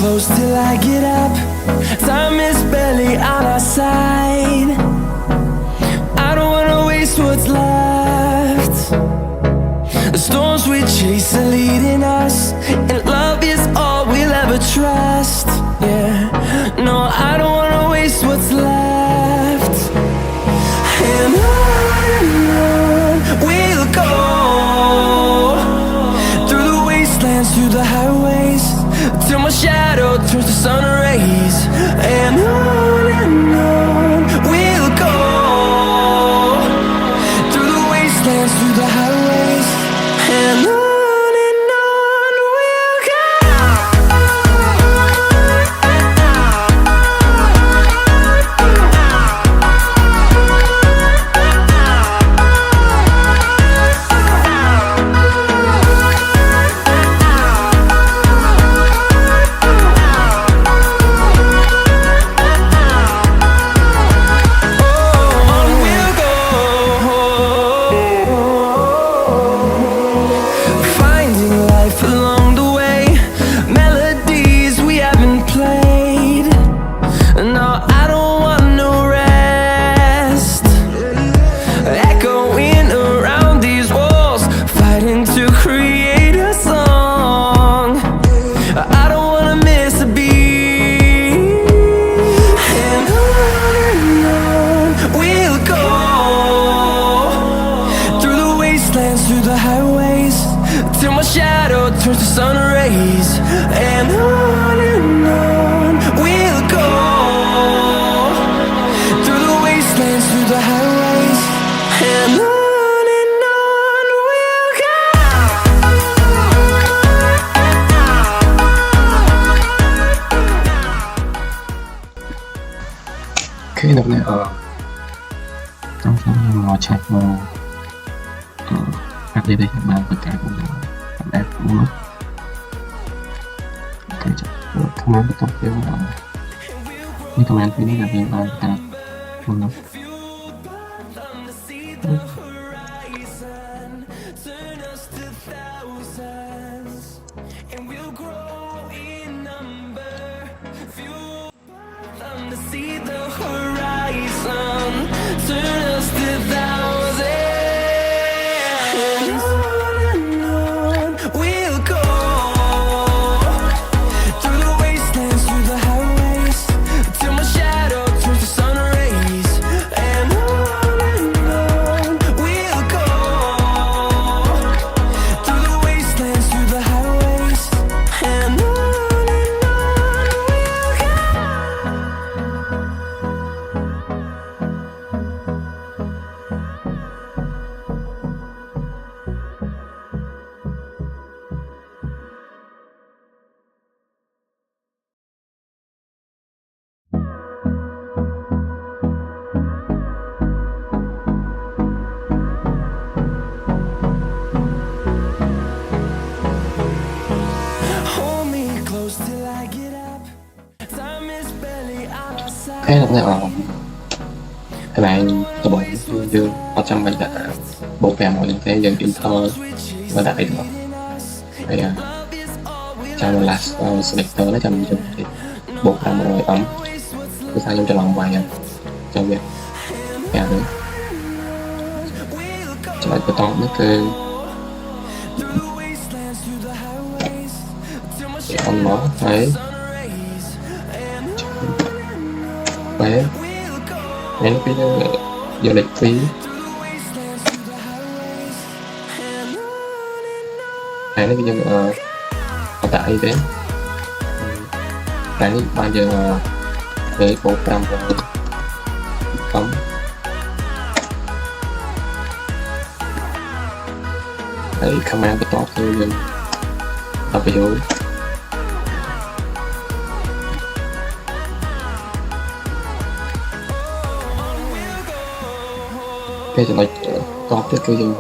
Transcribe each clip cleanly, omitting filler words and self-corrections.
close till I get up. Time is barely on our side. I don't wanna waste what's left. The storms we chase are leading us, and love is all we'll ever trust. Yeah, no, I don't wanna waste what's left. And on we'll go, through the wastelands, through the highways, till my shadow turns to sun rays. And on we'll go, through the wastelands, through the highways, and on we'll go. Through the highways, till my shadow turns to sun rays. And on we'll go, through the wastelands, through the highways, and on we'll go. Khi đọc này ở trong số mò chặt mò HDD các bạn tất cả cũng là ép cũng mất cái command bắt đầu kêu là như command phía này là việc là ta không nó cái đọc này ở các bạn các bạn dương ở trong mình đã bộ kèm mọi cái dần Inter và đại được thì trong là selector nó trong dùng thì bộ làm một rồi ấm cái sao cho lòng vài trong việc kèm nữa cho lại cái to nó cứ ăn nó thấy bé đến cái du lịch phí hay nó bây giờ tại đến tại bây giờ để bộ làm không để comment cái top như vậy tập video cái cho nó có cái dùng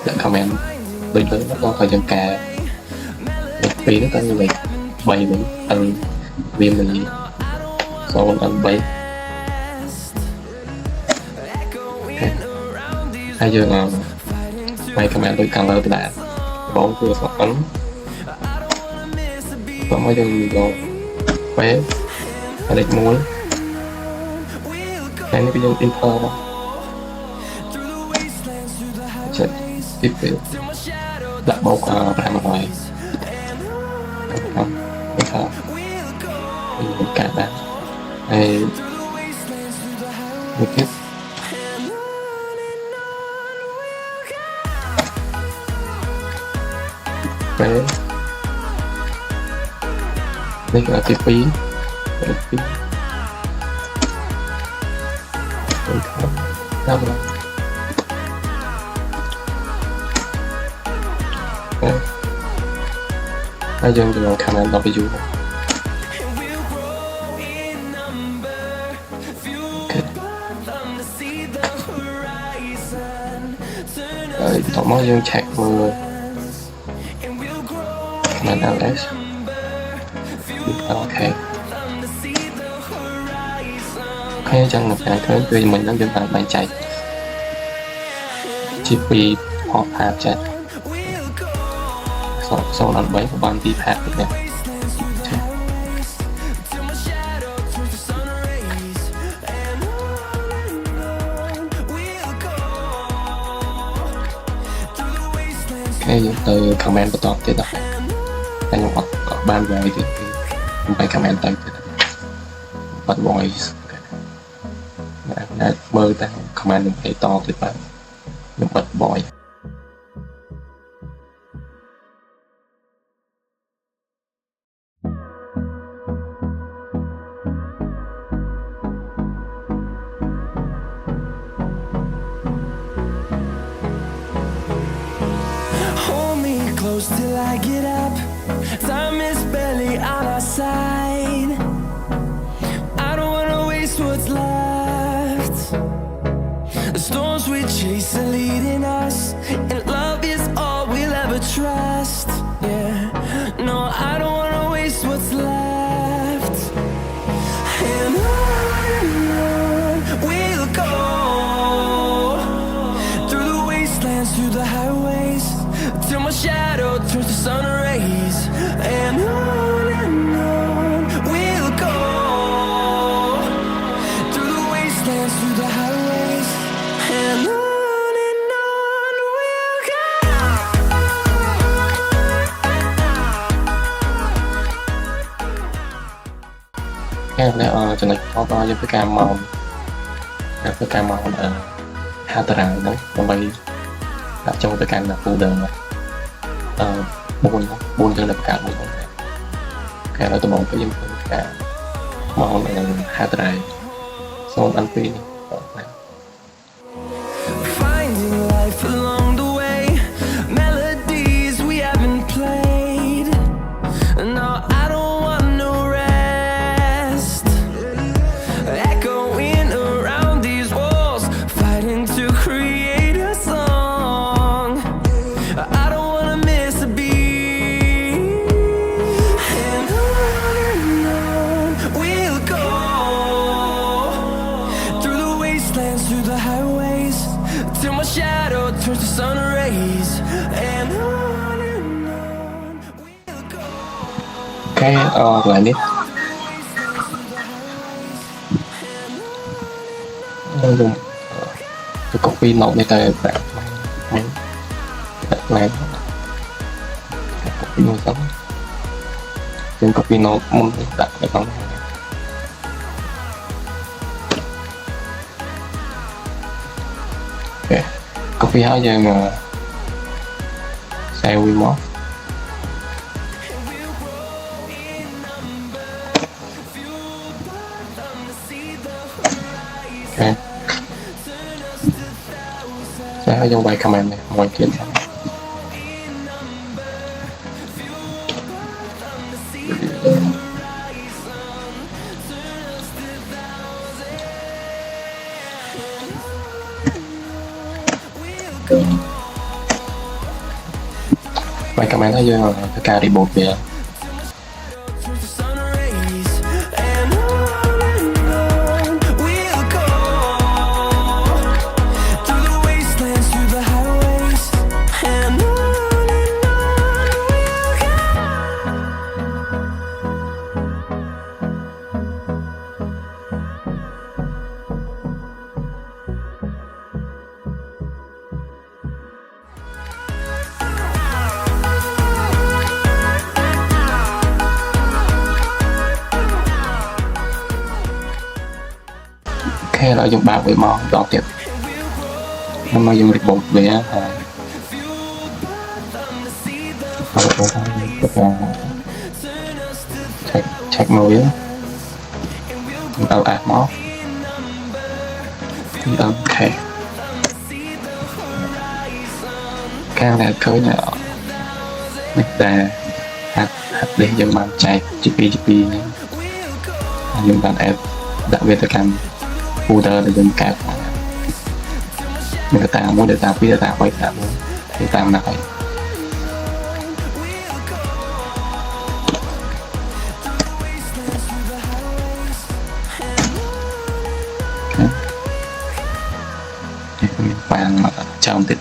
để comment bên dưới nó có thời gian cả vì nó có như vậy bày mình ăn viêm mình sau đó ăn bấy hay giờ là mày comment tôi color từ đã bóng vừa phỏng ấn mới dừng rồi vé hay lịch muối cái này cái dừng inter đó chết tiếp về đặt bầu ra một ngoài không sao mình cả đã hay một tiếp vé đây là cái phí đâu rồi bây giờ mình khả năng đọc ví dụ rồi tổng mới dương check mưa mình ls ok ok chẳng một cái thứ vì mình đang đứng tại bàn chạy chi phí họ phạt chạy sau lần bấy của bạn đi phạt được nè cái từ comment bắt đầu tới đó anh hoặc ban về thì không phải comment tới bật voice mơ ta comment đừng phải to thì bạn nhưng bật voice close till I get up. Time is barely on our side. I don't wanna waste what's left. The storms we chase are leading us, and love is all we'll ever trust. Yeah, no, I don't wanna waste what's left. And on we'll go, through the wastelands, through the highways, till my shadow turns to sun rays. And on we'll go, through the wastelands, through the highways. And on we'll go. Cái này cho nên có bao nhiêu cái cam màu là hai tờ ràng đó trong đây đặt trong cái cam là phụ đề buôn chân là cả một cái là tôi mong cái gì cả mong là hai tờ ràng xong ăn pin Finding life along the way, melodies we haven't played. No, I don't want no rest. Echoing around these walls, fighting to create a song. I don't wanna miss a beat. And on we'll go, through the wastelands, through the highways, till my shadow turns to sun rays. And on we'll go. cái lại nít dùng cái copy nộp này tới bạn máy đặt làm copy nộp sống trên copy nộp muốn đặt cái con ok copy hết giờ mà save remote ok sẽ ở trong bài comment này mọi chuyện bài comment ở dưới là tất cả đi bột về là dùng 3 với món đỏ tiếp nhưng mà dùng report về check mode á chúng ta add món chúng ta ok cái này khởi nhỏ mình ta HD dùng bằng chạy GP này dùng bằng add đặc biệt là cam folder để dùng card người ta muốn data quý data quay data muốn data nào vậy mình bàn trong tịch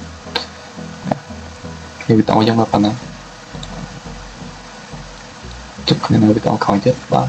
khi bị tỏ giống vào phần đó chúc người nào bị tỏ khỏi chết đó